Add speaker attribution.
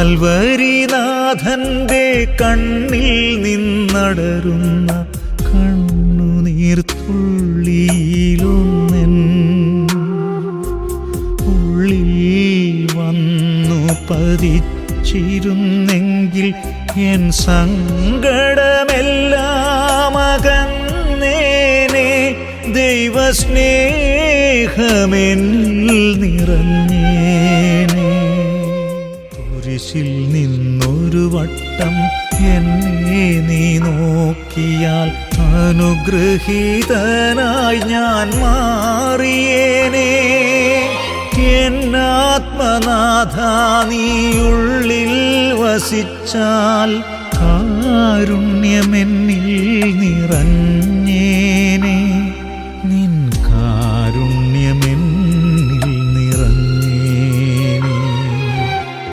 Speaker 1: കാൽവരിനാഥന്റെ കണ്ണിൽ നിന്നടരുന്ന കണ്ണുനീർത്തുള്ളിയിലൊന്നെൻ ഉള്ളിൽ വന്നു പതിച്ചിരുന്നെങ്കിൽ എൻ സങ്കടമെല്ലാം അകന്നേനെ. ദൈവസ്നേഹമെന്നിൽ നിറഞ്ഞേനെ. കുരിശിൽ നിന്നൊരു വട്ടം എന്നെ നീ നോക്കിയാൽ അനുഗ്രഹീതനായി ഞാൻ മാറിയേനെ. എന്നാത്മനാഥ നീയുള്ളിൽ വസിച്ചാൽ കാരുണ്യമെന്നിൽ നിറഞ്ഞേനെ.